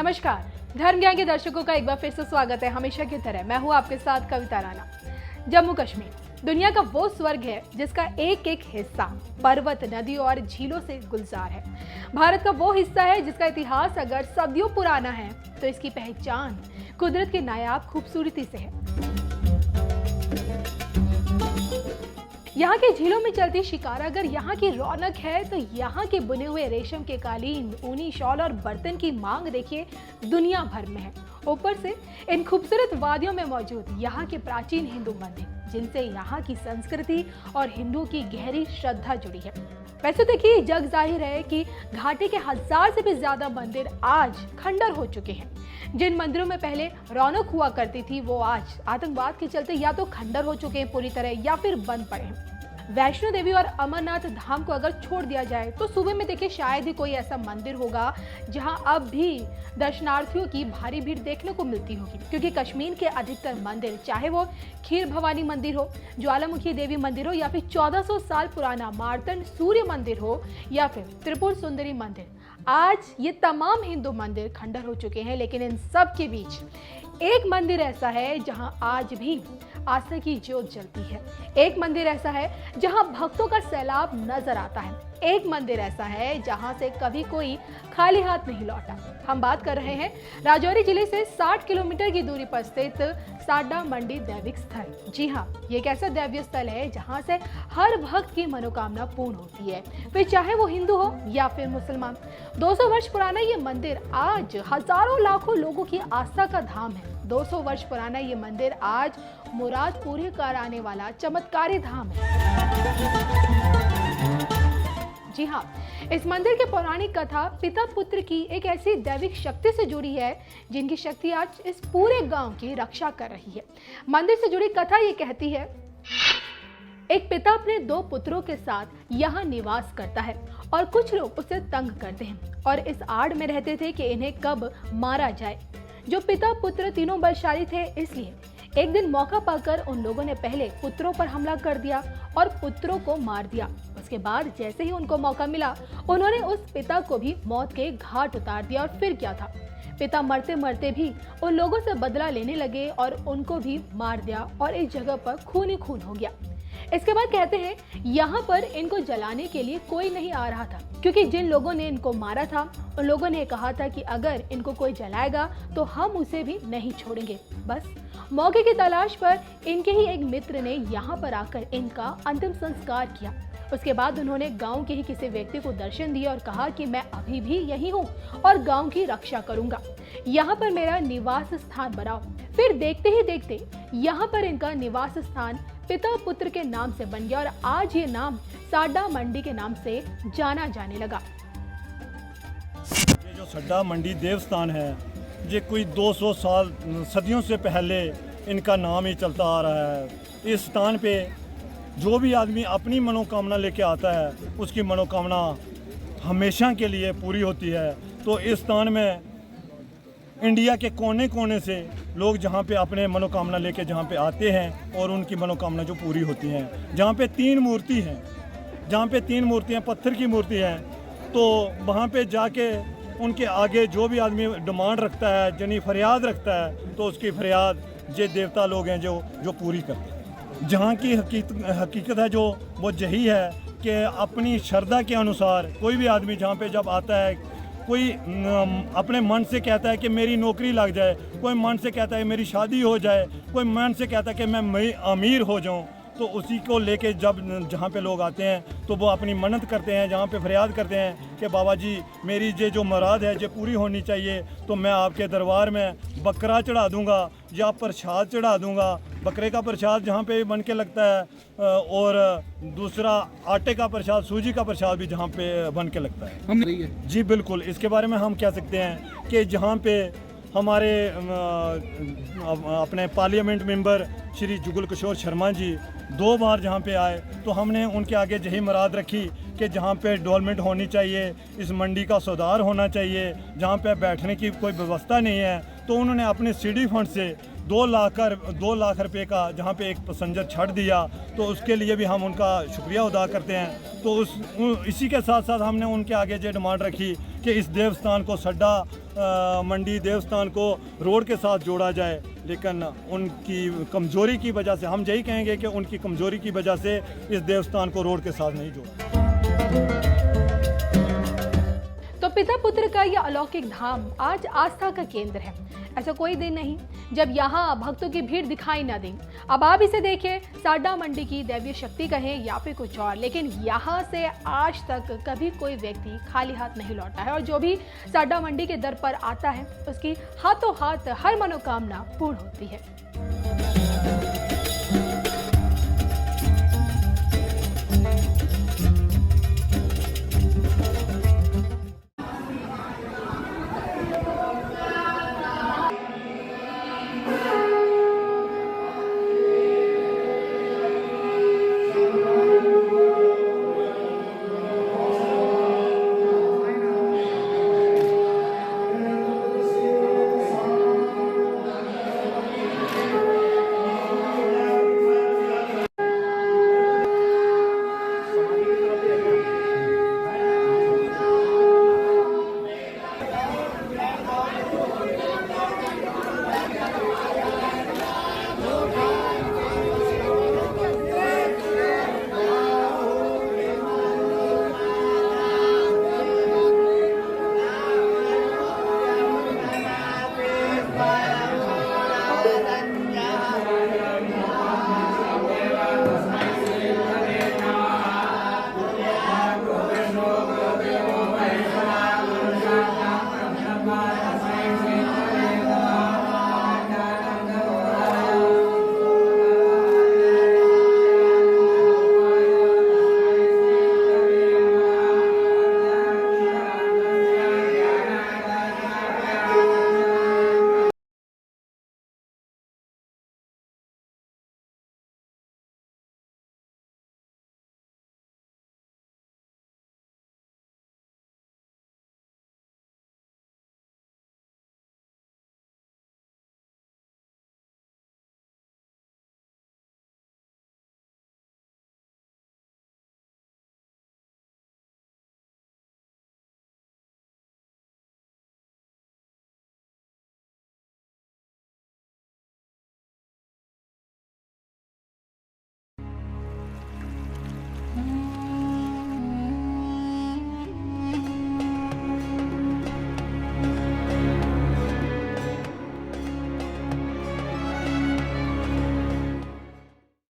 नमस्कार, धर्म ज्ञान के दर्शकों का एक बार फिर से स्वागत है। हमेशा की तरह मैं हूं आपके साथ कविता राणा। जम्मू कश्मीर दुनिया का वो स्वर्ग है जिसका एक एक हिस्सा पर्वत, नदियों और झीलों से गुलजार है। भारत का वो हिस्सा है जिसका इतिहास अगर सदियों पुराना है तो इसकी पहचान कुदरत की नायाब खूबसूरती से है। यहाँ के झीलों में चलती शिकारा अगर यहाँ की रौनक है तो यहाँ के बुने हुए रेशम के कालीन, ऊनी शॉल और बर्तन की मांग देखिए दुनिया भर में है। ऊपर से इन खूबसूरत वादियों में मौजूद यहाँ के प्राचीन हिंदू मंदिर जिनसे यहाँ की संस्कृति और हिंदुओं की गहरी श्रद्धा जुड़ी है। वैसे देखिए जग जाहिर है कि घाटी के 1000 से भी ज्यादा मंदिर आज खंडर हो चुके हैं। जिन मंदिरों में पहले रौनक हुआ करती थी वो आज आतंकवाद के चलते या तो खंडर हो चुके हैं पूरी तरह या फिर बंद पड़े हैं। वैष्णो देवी और अमरनाथ धाम को अगर छोड़ दिया जाए तो सूबे में देखिए शायद ही कोई ऐसा मंदिर होगा जहां अब भी दर्शनार्थियों की भारी भीड़ देखने को मिलती होगी, क्योंकि कश्मीर के अधिकतर मंदिर, चाहे वो खीर भवानी मंदिर हो, ज्वालामुखी देवी मंदिर हो या फिर 1400 साल पुराना मार्तंड सूर्य मंदिर हो या फिर त्रिपुर सुंदरी मंदिर, आज ये तमाम हिंदू मंदिर खंडर हो चुके हैं। लेकिन इन सब के बीच एक मंदिर ऐसा है जहां आज भी आस्था की ज्योत जलती है। एक मंदिर ऐसा है जहां भक्तों का सैलाब नजर आता है। एक मंदिर ऐसा है जहां से कभी कोई खाली हाथ नहीं लौटा। हम बात कर रहे हैं राजौरी जिले से 60 किलोमीटर की दूरी पर स्थित साडा मंडी दैविक स्थल। जी हाँ, ये एक ऐसा दैवीय स्थल है जहां से हर भक्त की मनोकामना पूर्ण होती है, फिर चाहे वो हिंदू हो या फिर मुसलमान। 200 वर्ष पुराना ये मंदिर आज हजारों लाखों लोगों की आस्था का धाम है। 200 वर्ष पुराना ये मंदिर आज मुराद पूरी कराने वाला चमत्कारी धाम है। जी हाँ, इस मंदिर की पौराणिक कथा पिता पुत्र की एक ऐसी दैविक शक्ति से जुड़ी है जिनकी शक्ति आज इस पूरे गांव की रक्षा कर रही है। मंदिर से जुड़ी कथा ये कहती है, एक पिता अपने 2 पुत्रों के साथ यहाँ निवास करता है और कुछ लोग उसे तंग करते हैं और इस आड़ में रहते थे कि इन्हें कब मारा जाए। जो पिता पुत्र तीनों बलशाली थे, इसलिए एक दिन मौका पाकर उन लोगों ने पहले पुत्रों पर हमला कर दिया और पुत्रों को मार दिया। उसके बाद जैसे ही उनको मौका मिला उन्होंने उस पिता को भी मौत के घाट उतार दिया। और फिर क्या था, पिता मरते मरते भी उन लोगों से बदला लेने लगे और उनको भी मार दिया और इस जगह पर खून ही खून हो गया। इसके बाद कहते हैं यहाँ पर इनको जलाने के लिए कोई नहीं आ रहा था, क्योंकि जिन लोगों ने इनको मारा था उन लोगों ने कहा था कि अगर इनको कोई जलाएगा तो हम उसे भी नहीं छोड़ेंगे। बस मौके की तलाश पर इनके ही एक मित्र ने यहाँ पर आकर इनका अंतिम संस्कार किया। उसके बाद उन्होंने गांव के ही किसी व्यक्ति को दर्शन दिया और कहा कि मैं अभी भी यही हूँ और गांव की रक्षा करूंगा, यहाँ पर मेरा निवास स्थान बनाओ। फिर देखते ही देखते यहाँ पर इनका निवास स्थान पिता पुत्र के नाम से बन गया और आज ये नाम साडा मंडी के नाम से जाना जाने लगा। ये जो साडा मंडी देवस्थान है, ये कोई 200 साल सदियों से पहले इनका नाम ही चलता आ रहा है। इस स्थान पे जो भी आदमी अपनी मनोकामना लेके आता है उसकी मनोकामना हमेशा के लिए पूरी होती है। तो इस स्थान में इंडिया के कोने कोने से लोग जहाँ पे अपने मनोकामना लेके जहाँ पे आते हैं और उनकी मनोकामना जो पूरी होती हैं। जहाँ पे 3 मूर्ति हैं, जहाँ पे 3 मूर्तियाँ पत्थर की मूर्ति हैं, तो वहाँ पे जाके उनके आगे जो भी आदमी डिमांड रखता है, यानी फरियाद रखता है, तो उसकी फरियाद ये देवता लोग हैं जो पूरी करते हैं। जहाँ की हकीकत है जो वो यही है कि अपनी श्रद्धा के अनुसार कोई भी आदमी जहाँ पे जब आता है, कोई अपने मन से कहता है कि मेरी नौकरी लग जाए, कोई मन से कहता है मेरी शादी हो जाए, कोई मन से कहता है कि मैं अमीर हो जाऊं, तो उसी को लेके जब जहाँ पे लोग आते हैं तो वो अपनी मन्नत करते हैं, जहाँ पे फरियाद करते हैं कि बाबा जी मेरी ये जो मुराद है ये पूरी होनी चाहिए, तो मैं आपके दरबार में बकरा चढ़ा दूंगा या प्रसाद चढ़ा दूंगा। बकरे का प्रसाद जहाँ पे बन के लगता है और दूसरा आटे का प्रसाद, सूजी का प्रसाद भी जहाँ पे बन के लगता है। जी बिल्कुल, इसके बारे में हम कह सकते हैं कि जहाँ पे हमारे अपने पार्लियामेंट मेंबर श्री जुगल किशोर शर्मा जी 2 बार जहाँ पे आए, तो हमने उनके आगे यही मुराद रखी कि जहाँ पे डेवलपमेंट होनी चाहिए, इस मंडी का सुधार होना चाहिए, जहाँ पे बैठने की कोई व्यवस्था नहीं है, तो उन्होंने अपने सीडी फंड से 2 लाख रुपए का जहाँ पे एक पैसेंजर छड़ दिया, तो उसके लिए भी हम उनका शुक्रिया अदा करते हैं। तो इसी के साथ साथ हमने उनके आगे ये डिमांड रखी कि इस देवस्थान को सड्डा मंडी देवस्थान को रोड के साथ जोड़ा जाए, लेकिन उनकी कमज़ोरी की वजह से, हम यही कहेंगे कि उनकी कमज़ोरी की वजह से इस देवस्थान को रोड के साथ नहीं जोड़ा। तो पिता पुत्र का यह अलौकिक धाम आज आस्था का केंद्र है। ऐसा कोई दिन नहीं जब यहाँ भक्तों की भीड़ दिखाई ना दे। अब आप इसे देखिए, साडा मंडी की दैवीय शक्ति कहें या फिर कुछ और, लेकिन यहाँ से आज तक कभी कोई व्यक्ति खाली हाथ नहीं लौटा है और जो भी साडा मंडी के दर पर आता है उसकी हाथों हाथ हर मनोकामना पूर्ण होती है।